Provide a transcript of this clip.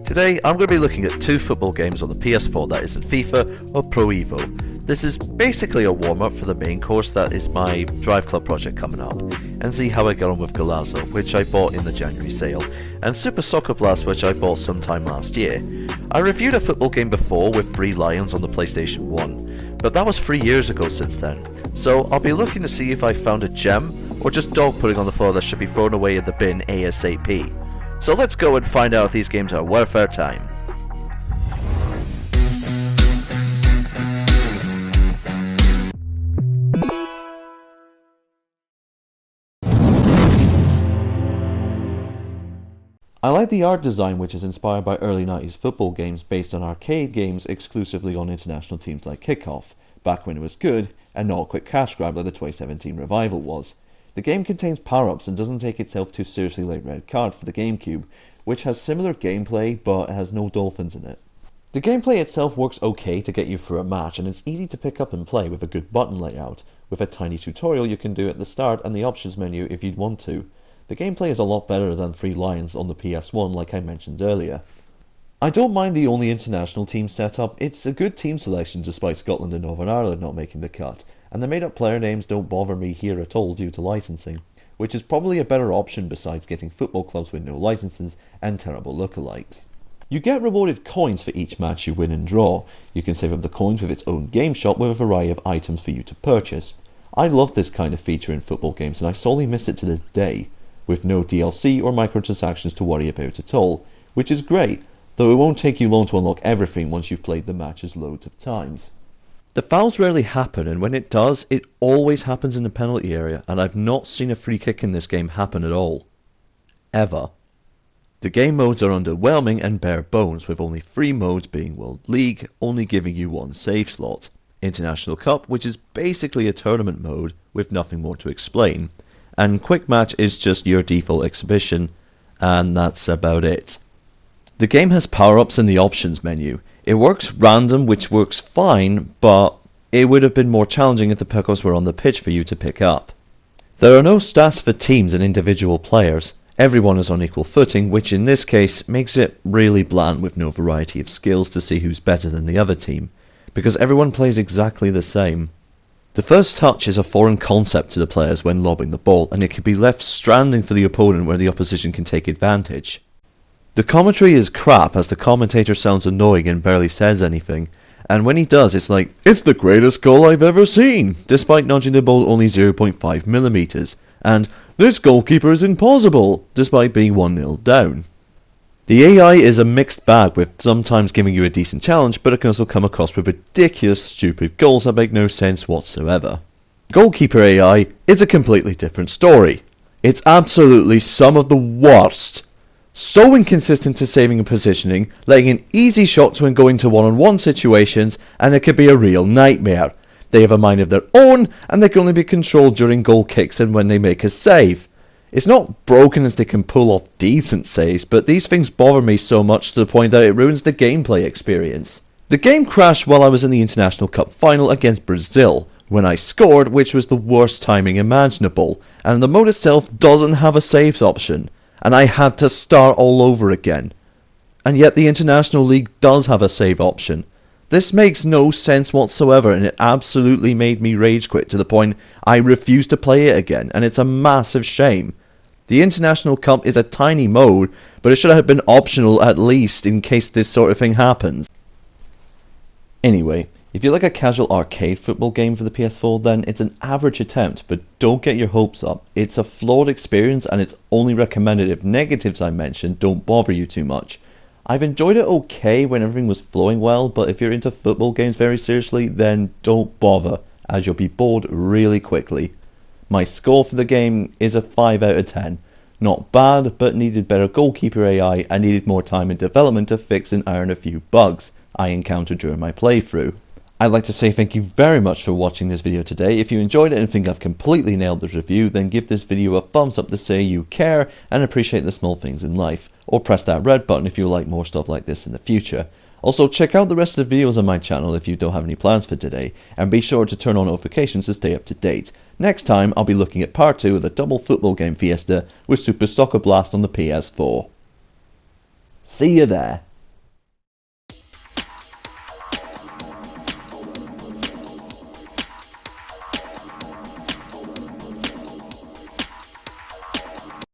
Today I'm going to be looking at two football games on the PS4 that isn't FIFA or Pro Evo. This is basically a warm-up for the main course that is my Drive Club project coming up, and see how I get on with Golazo, which I bought in the January sale, and Super Soccer Blast, which I bought sometime last year. I reviewed a football game before with Free Lions on the PlayStation 1, but that was 3 years ago since then, so I'll be looking to see if I found a gem, or just dog pudding on the floor that should be thrown away in the bin ASAP. So let's go and find out if these games are worth our time. I like the art design, which is inspired by early 90s football games based on arcade games exclusively on international teams like Kickoff, back when it was good and not a quick cash grab like the 2017 revival was. The game contains power-ups and doesn't take itself too seriously like Red Card for the GameCube, which has similar gameplay but has no dolphins in it. The gameplay itself works okay to get you through a match, and it's easy to pick up and play with a good button layout, with a tiny tutorial you can do at the start and the options menu if you'd want to. The gameplay is a lot better than Free Lions on the PS1 like I mentioned earlier. I don't mind the only international team setup. It's a good team selection despite Scotland and Northern Ireland not making the cut, and the made up player names don't bother me here at all due to licensing, which is probably a better option besides getting football clubs with no licenses and terrible lookalikes. You get rewarded coins for each match you win and draw. You can save up the coins with its own game shop with a variety of items for you to purchase. I love this kind of feature in football games and I sorely miss it to this day, with no DLC or microtransactions to worry about at all, which is great, though it won't take you long to unlock everything once you've played the matches loads of times. The fouls rarely happen, and when it does, it always happens in the penalty area, and I've not seen a free kick in this game happen at all. Ever. The game modes are underwhelming and bare bones, with only 3 modes being World League, only giving you 1 save slot, International Cup, which is basically a tournament mode with nothing more to explain, and Quick Match is just your default exhibition, and that's about it. The game has power-ups in the options menu. It works random, which works fine, but it would have been more challenging if the pick-ups were on the pitch for you to pick up. There are no stats for teams and individual players. Everyone is on equal footing, which in this case makes it really bland with no variety of skills to see who's better than the other team, because everyone plays exactly the same. The first touch is a foreign concept to the players when lobbing the ball, and it can be left stranding for the opponent where the opposition can take advantage. The commentary is crap, as the commentator sounds annoying and barely says anything, and when he does it's like, "It's the greatest goal I've ever seen," despite nudging the ball only 0.5mm, and "This goalkeeper is impossible," despite being 1-0 down. The AI is a mixed bag, with sometimes giving you a decent challenge, but it can also come across with ridiculous, stupid goals that make no sense whatsoever. Goalkeeper AI is a completely different story. It's absolutely some of the worst. So inconsistent to saving and positioning, letting in easy shots when going to one-on-one situations, and it could be a real nightmare. They have a mind of their own, and they can only be controlled during goal kicks and when they make a save. It's not broken as they can pull off decent saves, but these things bother me so much to the point that it ruins the gameplay experience. The game crashed while I was in the International Cup final against Brazil, when I scored, which was the worst timing imaginable, and the mode itself doesn't have a saves option, and I had to start all over again. And yet the International League does have a save option. This makes no sense whatsoever, and it absolutely made me rage quit to the point I refused to play it again, and it's a massive shame. The International Cup is a tiny mode, but it should have been optional at least in case this sort of thing happens. Anyway, if you like a casual arcade football game for the PS4, then it's an average attempt, but don't get your hopes up. It's a flawed experience, and it's only recommended if negatives I mentioned don't bother you too much. I've enjoyed it okay when everything was flowing well, but if you're into football games very seriously, then don't bother, as you'll be bored really quickly. My score for the game is a 5 out of 10. Not bad, but needed better goalkeeper AI and needed more time in development to fix and iron a few bugs I encountered during my playthrough. I'd like to say thank you very much for watching this video today. If you enjoyed it and think I've completely nailed this review, then give this video a thumbs up to say you care and appreciate the small things in life. Or press that red button if you like more stuff like this in the future. Also, check out the rest of the videos on my channel if you don't have any plans for today, and be sure to turn on notifications to stay up to date. Next time, I'll be looking at part 2 of the double football game Fiesta with Super Soccer Blast on the PS4. See you there.